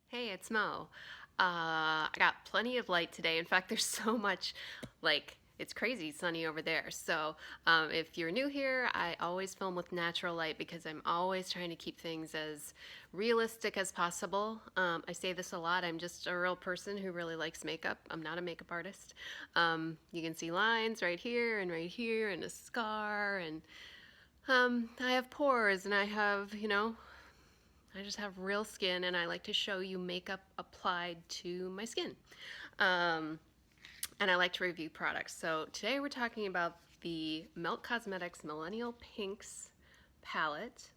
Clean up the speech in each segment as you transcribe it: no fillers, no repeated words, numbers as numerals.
Hey, it's Mo. I got plenty of light today. In fact, there's so much, it's crazy sunny over there. So, if you're new here, I always film with natural light because I'm always trying to keep things as realistic as possible. I say this a lot. I'm just a real person who really likes makeup. I'm not a makeup artist. You can see lines right here, and a scar, and I have pores, and I just have real skin, and I like to show you makeup applied to my skin. Um, and I like to review products. So today we're talking about the Melt Cosmetics Millennial Pinx palette.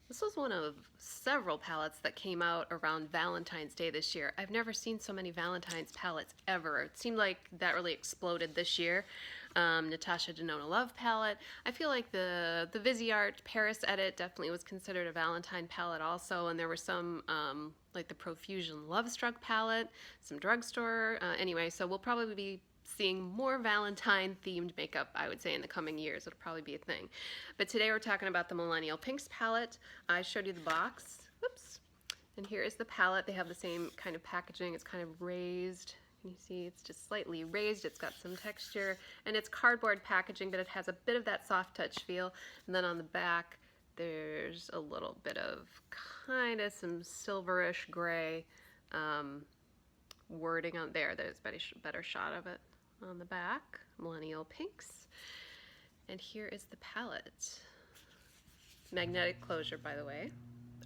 This was one of several palettes that came out around Valentine's Day this year. I've never seen so many Valentine's palettes ever. It seemed like that really exploded this year. Natasha Denona Love palette. I feel like the Viseart Paris edit definitely was considered a Valentine palette also, and there were some like the Profusion Love Struck palette, some drugstore. Anyway, so we'll probably be seeing more Valentine themed makeup, I would say, in the coming years. It'll probably be a thing. But today we're talking about the Millennial Pinx palette. I showed you the box. Whoops. And here is the palette. They have the same kind of packaging. It's kind of raised. Can you see it's just slightly raised? It's got some texture. And it's cardboard packaging, but it has a bit of that soft touch feel. And then on the back, there's a little bit of kind of some silverish gray wording on there. There's a better shot of it on the back. Millennial Pinx. And here is the palette. Magnetic closure, by the way.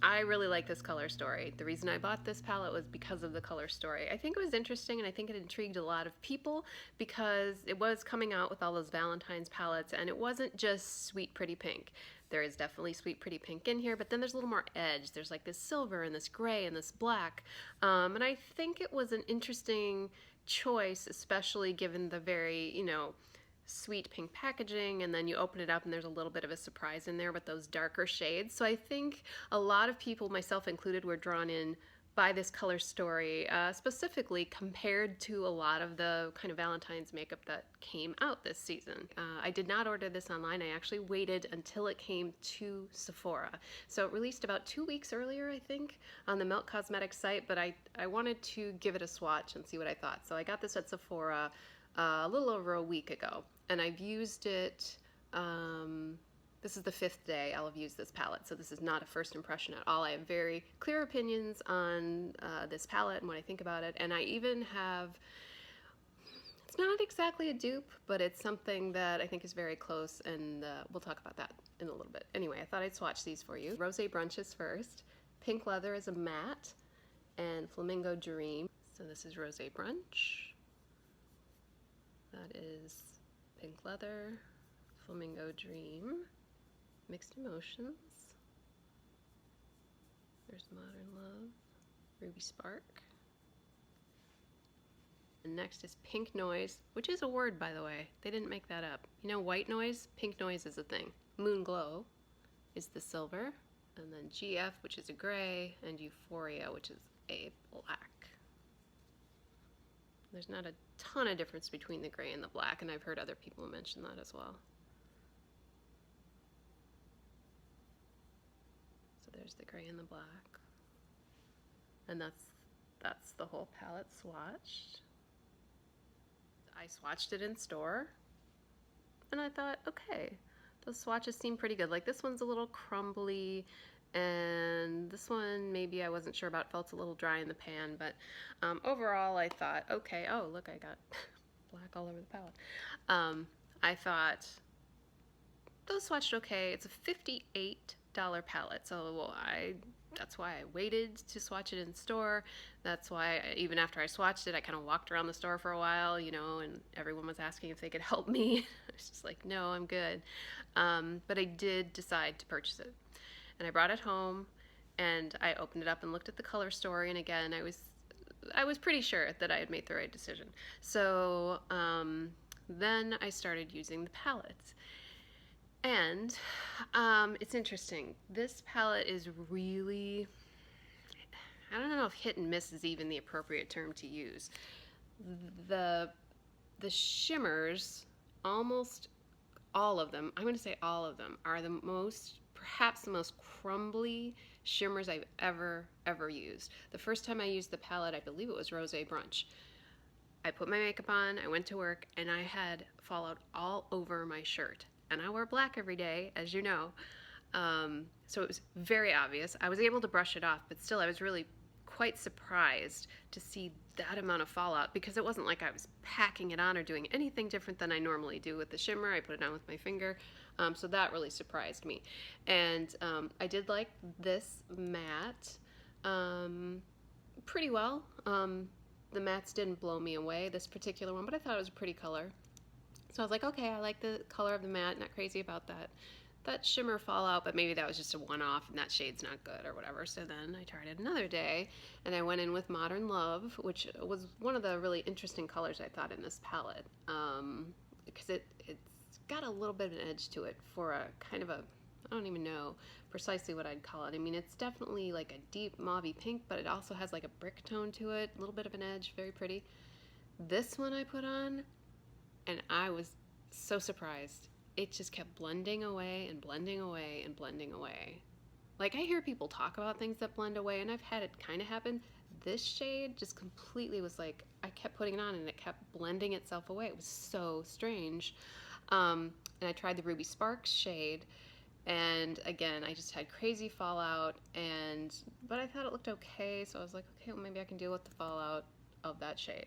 I really like this color story. The reason I bought this palette was because of the color story. I think it was interesting, and I think it intrigued a lot of people because it was coming out with all those Valentine's palettes, and it wasn't just sweet pretty pink. There is definitely sweet pretty pink in here, but then there's a little more edge. There's like this silver and this gray and this black, and I think it was an interesting choice, especially given the very, sweet pink packaging, and then you open it up and there's a little bit of a surprise in there with those darker shades. So I think a lot of people, myself included, were drawn in by this color story, specifically compared to a lot of the kind of Valentine's makeup that came out this season. I did not order this online. I actually waited until it came to Sephora. So it released about 2 weeks earlier, I think, on the Melt Cosmetics site, but I wanted to give it a swatch and see what I thought. So I got this at Sephora a little over a week ago, and I've used it. This is the 5th day I'll have used this palette, so this is not a first impression at all. I have very clear opinions on this palette and what I think about it, and I even have, it's not exactly a dupe, but it's something that I think is very close, and we'll talk about that in a little bit. Anyway, I thought I'd swatch these for you. Rosé Brunches first. Pink Leather is a matte, and Flamingo Dream. So this is Rosé Brunch. That is Pink Leather, Flamingo Dream, Mixed Emotions. There's Modern Love, Ruby Spark. And next is Pink Noise, which is a word, by the way. They didn't make that up. You know, white noise? Pink noise is a thing. Moon Glow is the silver. And then GF, which is a gray, and Euphoria, which is a black. There's not a ton of difference between the gray and the black, and I've heard other people mention that as well. So there's the gray and the black. And that's the whole palette swatched. I swatched it in store, and I thought, okay, those swatches seem pretty good. Like this one's a little crumbly, and this one maybe I wasn't sure about, felt a little dry in the pan, but overall I thought, okay, oh look, I got black all over the palette. I thought those swatched okay. It's a $58 palette, so that's why I waited to swatch it in store. That's why even after I swatched it, I kind of walked around the store for a while, and everyone was asking if they could help me. I was just like, no, I'm good. But I did decide to purchase it. And I brought it home, and I opened it up and looked at the color story, and again, I was pretty sure that I had made the right decision. So then I started using the palettes. And it's interesting. This palette is really, I don't know if hit and miss is even the appropriate term to use. The shimmers, almost all of them, I'm going to say all of them, are the most perhaps the most crumbly shimmers I've ever used. The first time I used the palette, I believe it was Rosé Brunch. I put my makeup on, I went to work, and I had fallout all over my shirt. And I wear black every day, as you know. So it was very obvious. I was able to brush it off, but still I was really quite surprised to see that amount of fallout, because it wasn't like I was packing it on or doing anything different than I normally do with the shimmer. I put it on with my finger, so that really surprised me. And I did like this matte pretty well. The mattes didn't blow me away, this particular one, but I thought it was a pretty color. So I was like, okay, I like the color of the matte, not crazy about that shimmer fallout, but maybe that was just a one-off and that shade's not good or whatever. So then I tried it another day, and I went in with Modern Love, which was one of the really interesting colors I thought in this palette, because it's got a little bit of an edge to it for a kind of a, I don't even know precisely what I'd call it. I mean, it's definitely like a deep mauvey pink, but it also has like a brick tone to it, a little bit of an edge, very pretty. This one I put on, and I was so surprised. It just kept blending away and blending away and blending away. Like, I hear people talk about things that blend away, and I've had it kind of happen. This shade just completely was like, I kept putting it on and it kept blending itself away. It was so strange. And I tried the Ruby Sparks shade, and again, I just had crazy fallout, but I thought it looked okay, so I was like, okay, well, maybe I can deal with the fallout of that shade.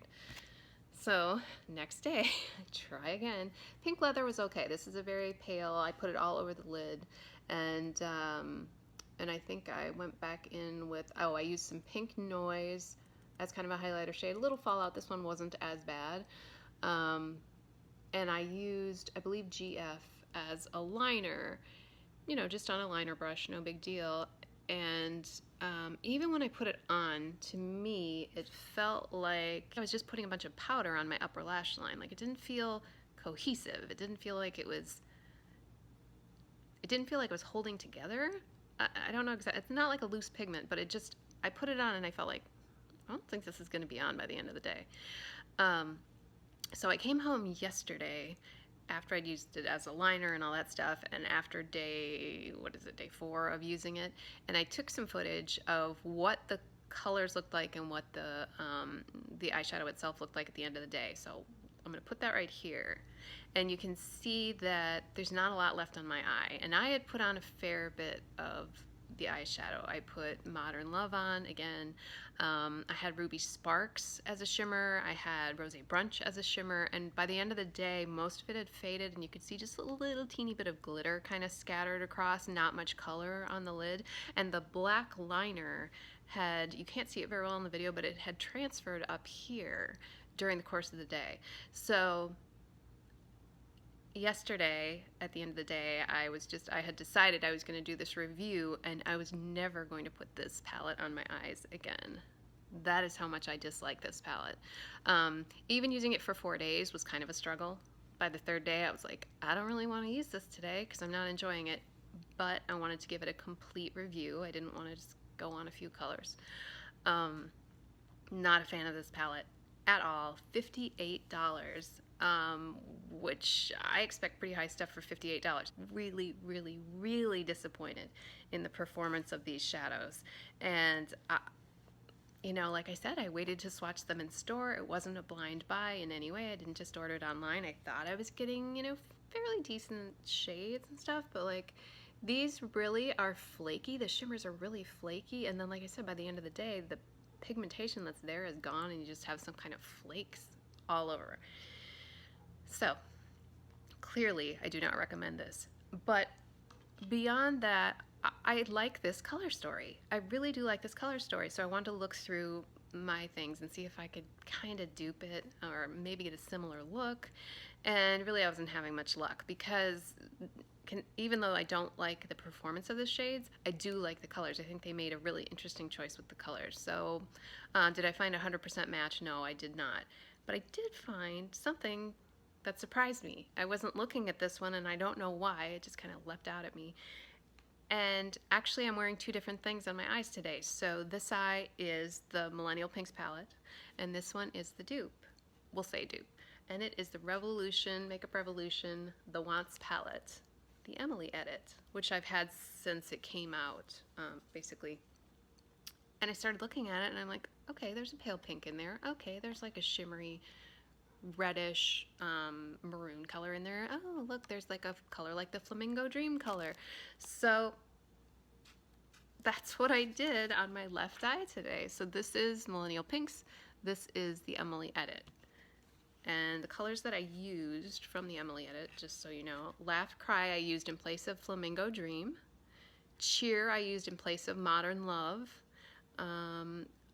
So next day, try again. Pink Leather was okay. This is a very pale. I put it all over the lid, and I think I went back in with, I used some Pink Noise as kind of a highlighter shade. A little fallout. This one wasn't as bad. And I used, I believe, GF as a liner, you know, just on a liner brush, no big deal. And even when I put it on, to me, it felt like I was just putting a bunch of powder on my upper lash line. Like, it didn't feel cohesive. It didn't feel like it was holding together. I don't know exactly. It's not like a loose pigment, but I put it on and I felt like, I don't think this is going to be on by the end of the day. So I came home yesterday after I'd used it as a liner and all that stuff, and after day 4 of using it, and I took some footage of what the colors looked like and what the eyeshadow itself looked like at the end of the day. So I'm going to put that right here, and you can see that there's not a lot left on my eye, and I had put on a fair bit of the eyeshadow. I put Modern Love on again. I had Ruby Sparks as a shimmer. I had Rosé Brunch as a shimmer, and by the end of the day, most of it had faded, and you could see just a little teeny bit of glitter kind of scattered across, not much color on the lid. And the black liner had, you can't see it very well in the video, but it had transferred up here during the course of the day. So yesterday, at the end of the day, I had decided I was going to do this review, and I was never going to put this palette on my eyes again. That is how much I dislike this palette. Even using it for 4 days was kind of a struggle. By the 3rd day, I was like, I don't really want to use this today because I'm not enjoying it, but I wanted to give it a complete review. I didn't want to just go on a few colors. Not a fan of this palette at all. $58. Which I expect pretty high stuff for $58. Really, really, really disappointed in the performance of these shadows. And, you know, like I said, I waited to swatch them in store. It wasn't a blind buy in any way. I didn't just order it online. I thought I was getting, you know, fairly decent shades and stuff, but like, these really are flaky. The shimmers are really flaky. And then, like I said, by the end of the day, the pigmentation that's there is gone, and you just have some kind of flakes all over. So, clearly, I do not recommend this. But beyond that, I like this color story. I really do like this color story. So I wanted to look through my things and see if I could kind of dupe it or maybe get a similar look. And really, I wasn't having much luck because even though I don't like the performance of the shades, I do like the colors. I think they made a really interesting choice with the colors. So did I find a 100% match? No, I did not. But I did find something that surprised me. I wasn't looking at this one, and I don't know why. It just kind of leapt out at me. And actually, I'm wearing 2 different things on my eyes today. So this eye is the Millennial Pinx palette, and this one is the dupe. We'll say dupe. And it is the Revolution, Makeup Revolution, the Wants palette. the Emily edit, which I've had since it came out, basically. And I started looking at it and I'm like, okay, there's a pale pink in there. Okay, there's like a shimmery reddish maroon color in there. Oh, look, there's like a color like the Flamingo Dream color. So that's what I did on my left eye today. So this is Millennial Pinx. This is the Emily edit. And the colors that I used from the Emily edit, just so you know, Laugh Cry I used in place of Flamingo Dream. Cheer I used in place of Modern Love.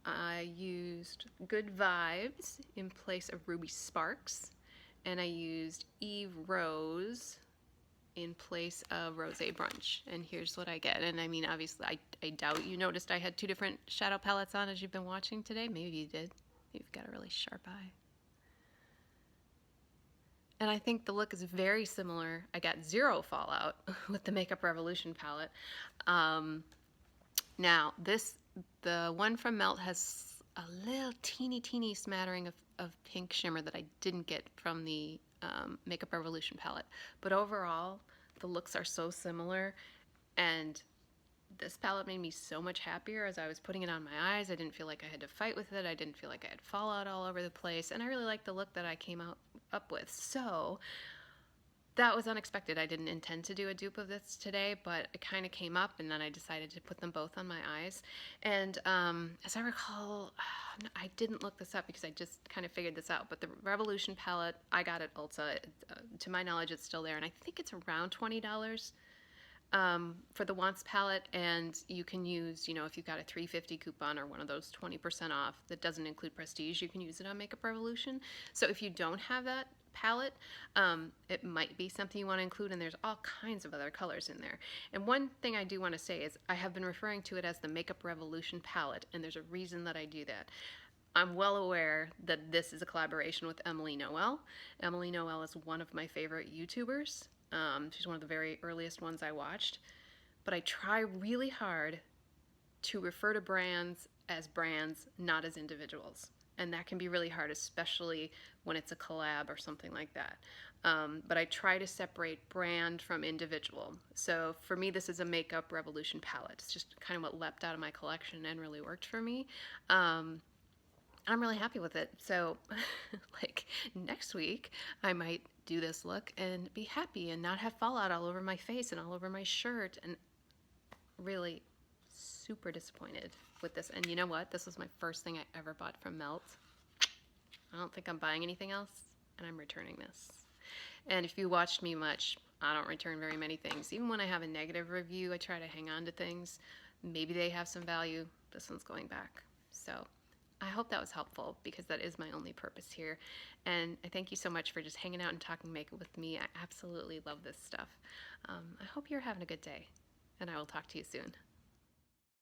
I used Good Vibes in place of Ruby Sparks. And I used Eve Rose in place of Rosé Brunch. And here's what I get. And I mean, obviously, I doubt you noticed I had two different shadow palettes on as you've been watching today. Maybe you did. You've got a really sharp eye. And I think the look is very similar. I got zero fallout with the Makeup Revolution palette. Now, the one from Melt has a little teeny smattering of pink shimmer that I didn't get from the Makeup Revolution palette. But overall, the looks are so similar, and this palette made me so much happier as I was putting it on my eyes. I didn't feel like I had to fight with it. I didn't feel like I had fallout all over the place, and I really liked the look that I came up with. So that was unexpected. I didn't intend to do a dupe of this today, but it kind of came up, and then I decided to put them both on my eyes. And as I recall, I didn't look this up because I just kind of figured this out, but the Revolution palette, I got at Ulta. To my knowledge, it's still there, and I think it's around $20 for the Wants palette, and you can use, you know, if you've got a $3.50 coupon or one of those 20% off that doesn't include Prestige, you can use it on Makeup Revolution. So if you don't have that palette, it might be something you want to include, and there's all kinds of other colors in there. And one thing I do want to say is I have been referring to it as the Makeup Revolution palette, and there's a reason that I do that. I'm well aware that this is a collaboration with Emily Noel. Emily Noel is one of my favorite YouTubers. She's one of the very earliest ones I watched. But I try really hard to refer to brands, not as individuals. And that can be really hard, especially when it's a collab or something like that. But I try to separate brand from individual. So for me, this is a Makeup Revolution palette. It's just kind of what leapt out of my collection and really worked for me. I'm really happy with it. So like next week, I might do this look and be happy and not have fallout all over my face and all over my shirt, and really super disappointed with this. And you know what? This was my first thing I ever bought from Melt. I don't think I'm buying anything else, and I'm returning this. And if you watched me much, I don't return very many things. Even when I have a negative review, I try to hang on to things. Maybe they have some value. This one's going back. So I hope that was helpful, because that is my only purpose here. And I thank you so much for just hanging out and talking makeup with me. I absolutely love this stuff. I hope you're having a good day, and I will talk to you soon.